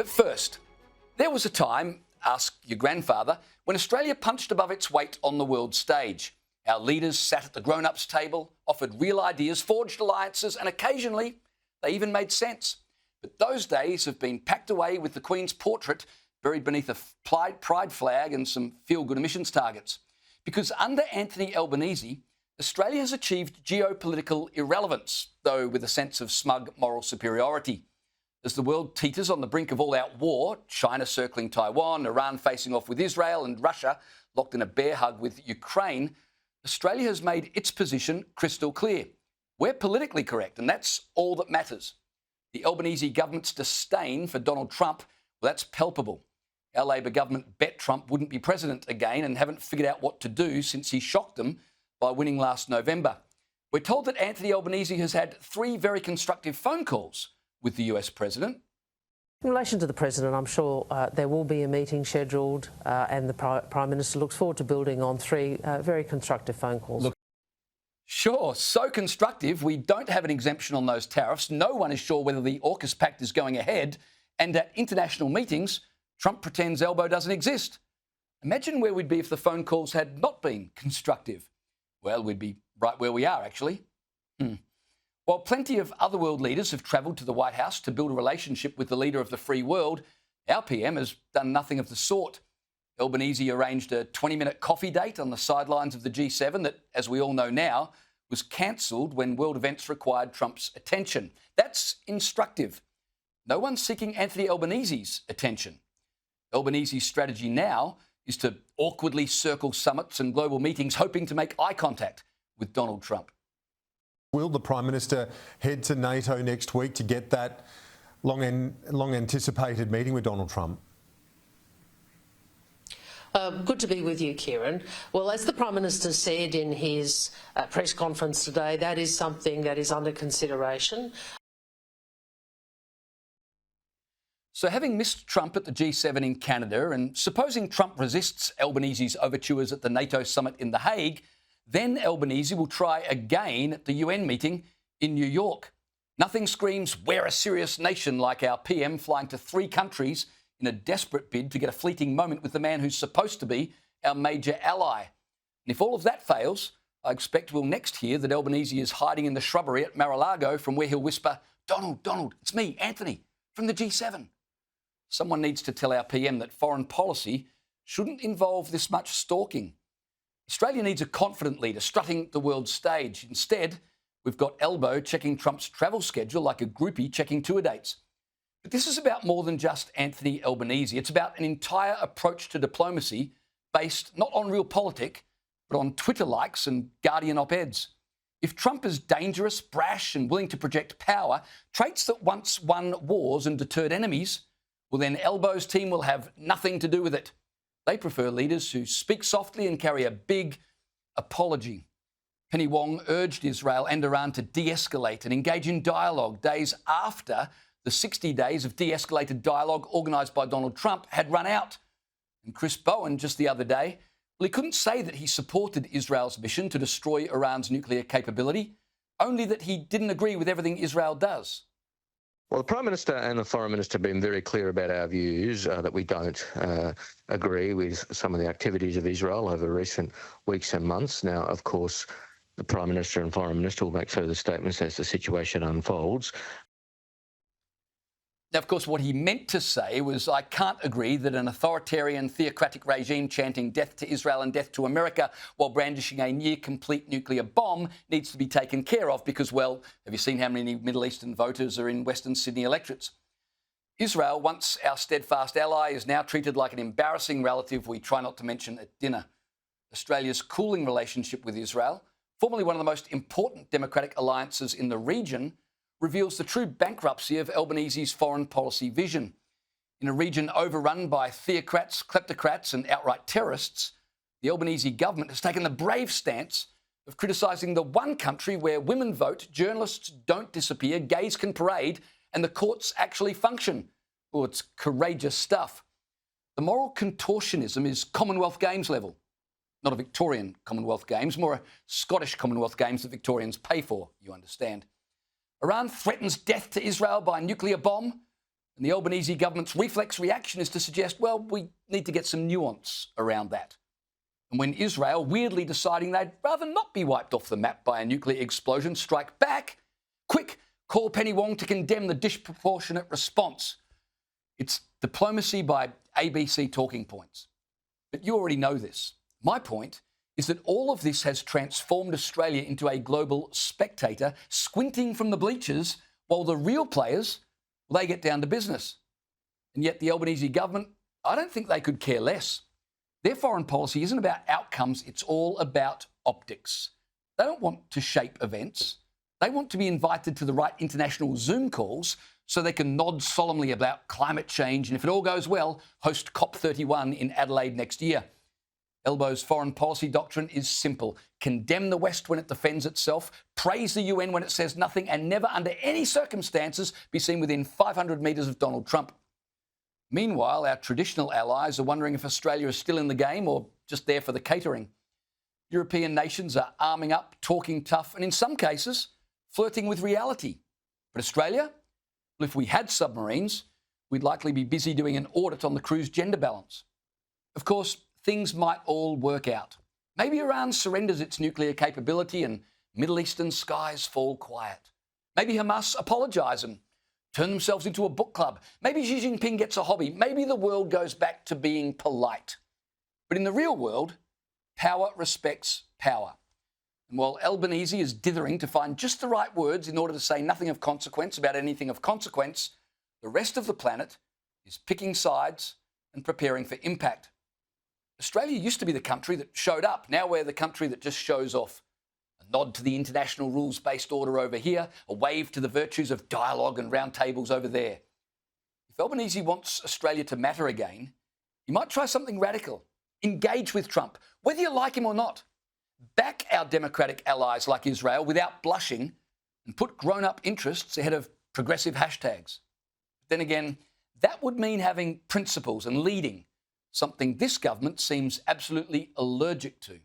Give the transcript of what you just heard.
But first, there was a time, ask your grandfather, when Australia punched above its weight on the world stage. Our leaders sat at the grown-ups table, offered real ideas, forged alliances, and occasionally they even made sense. But those days have been packed away with the Queen's portrait buried beneath a pride flag and some feel-good emissions targets. Because under Anthony Albanese, Australia has achieved geopolitical irrelevance, though with a sense of smug moral superiority. As the world teeters on the brink of all-out war, China circling Taiwan, Iran facing off with Israel, and Russia locked in a bear hug with Ukraine, Australia has made its position crystal clear. We're politically correct, and that's all that matters. The Albanese government's disdain for Donald Trump, well, that's palpable. Our Labor government bet Trump wouldn't be president again and haven't figured out what to do since he shocked them by winning last November. We're told that Anthony Albanese has had 3 very constructive phone calls with the US president. In relation to the president, I'm sure there will be a meeting scheduled and the Prime Minister looks forward to building on 3 very constructive phone calls. Look, sure, so constructive, we don't have an exemption on those tariffs. No one is sure whether the AUKUS Pact is going ahead. And at international meetings, Trump pretends elbow doesn't exist. Imagine where we'd be if the phone calls had not been constructive. Well, we'd be right where we are, actually. While plenty of other world leaders have travelled to the White House to build a relationship with the leader of the free world, our PM has done nothing of the sort. Albanese arranged a 20-minute coffee date on the sidelines of the G7 that, as we all know now, was cancelled when world events required Trump's attention. That's instructive. No one's seeking Anthony Albanese's attention. Albanese's strategy now is to awkwardly circle summits and global meetings, hoping to make eye contact with Donald Trump. Will the Prime Minister head to NATO next week to get that long-anticipated meeting with Donald Trump? Good to be with you, Kieran. Well, as the Prime Minister said in his press conference today, that is something that is under consideration. So having missed Trump at the G7 in Canada and supposing Trump resists Albanese's overtures at the NATO summit in The Hague, then Albanese will try again at the UN meeting in New York. Nothing screams, we're a serious nation, like our PM flying to 3 countries in a desperate bid to get a fleeting moment with the man who's supposed to be our major ally. And if all of that fails, I expect we'll next hear that Albanese is hiding in the shrubbery at Mar-a-Lago, from where he'll whisper, Donald, it's me, Anthony, from the G7. Someone needs to tell our PM that foreign policy shouldn't involve this much stalking. Australia needs a confident leader strutting the world stage. Instead, we've got Elbow checking Trump's travel schedule like a groupie checking tour dates. But this is about more than just Anthony Albanese. It's about an entire approach to diplomacy based not on realpolitik, but on Twitter likes and Guardian op-eds. If Trump is dangerous, brash and willing to project power, traits that once won wars and deterred enemies, well then Elbow's team will have nothing to do with it. They prefer leaders who speak softly and carry a big apology. Penny Wong urged Israel and Iran to de-escalate and engage in dialogue days after the 60 days of de-escalated dialogue organised by Donald Trump had run out. And Chris Bowen just the other day, well, he couldn't say that he supported Israel's mission to destroy Iran's nuclear capability, only that he didn't agree with everything Israel does. Well, the Prime Minister and the Foreign Minister have been very clear about our views, that we don't agree with some of the activities of Israel over recent weeks and months. Now, of course, the Prime Minister and Foreign Minister will make further statements as the situation unfolds. Now, of course, what he meant to say was, I can't agree that an authoritarian, theocratic regime chanting death to Israel and death to America while brandishing a near-complete nuclear bomb needs to be taken care of because, well, have you seen how many Middle Eastern voters are in Western Sydney electorates? Israel, once our steadfast ally, is now treated like an embarrassing relative we try not to mention at dinner. Australia's cooling relationship with Israel, formerly one of the most important democratic alliances in the region, reveals the true bankruptcy of Albanese's foreign policy vision. In a region overrun by theocrats, kleptocrats and outright terrorists, the Albanese government has taken the brave stance of criticising the one country where women vote, journalists don't disappear, gays can parade and the courts actually function. Oh, it's courageous stuff. The moral contortionism is Commonwealth Games level. Not a Victorian Commonwealth Games, more a Scottish Commonwealth Games that Victorians pay for, you understand. Iran threatens death to Israel by nuclear bomb. And the Albanese government's reflex reaction is to suggest, well, we need to get some nuance around that. And when Israel, weirdly deciding they'd rather not be wiped off the map by a nuclear explosion, strike back, quick, call Penny Wong to condemn the disproportionate response. It's diplomacy by ABC talking points. But you already know this. My point is that all of this has transformed Australia into a global spectator, squinting from the bleachers, while the real players, they get down to business. And yet the Albanese government, I don't think they could care less. Their foreign policy isn't about outcomes, it's all about optics. They don't want to shape events. They want to be invited to the right international Zoom calls so they can nod solemnly about climate change and, if it all goes well, host COP31 in Adelaide next year. Elbow's foreign policy doctrine is simple. Condemn the West when it defends itself, praise the UN when it says nothing, and never under any circumstances be seen within 500 metres of Donald Trump. Meanwhile, our traditional allies are wondering if Australia is still in the game or just there for the catering. European nations are arming up, talking tough, and in some cases, flirting with reality. But Australia? Well, if we had submarines, we'd likely be busy doing an audit on the crew's gender balance. Of course, things might all work out. Maybe Iran surrenders its nuclear capability and Middle Eastern skies fall quiet. Maybe Hamas apologise and turn themselves into a book club. Maybe Xi Jinping gets a hobby. Maybe the world goes back to being polite. But in the real world, power respects power. And while Albanese is dithering to find just the right words in order to say nothing of consequence about anything of consequence, the rest of the planet is picking sides and preparing for impact. Australia used to be the country that showed up. Now we're the country that just shows off. A nod to the international rules-based order over here, a wave to the virtues of dialogue and roundtables over there. If Albanese wants Australia to matter again, he might try something radical. Engage with Trump, whether you like him or not. Back our democratic allies like Israel without blushing and put grown-up interests ahead of progressive hashtags. Then again, that would mean having principles and leading, something this government seems absolutely allergic to.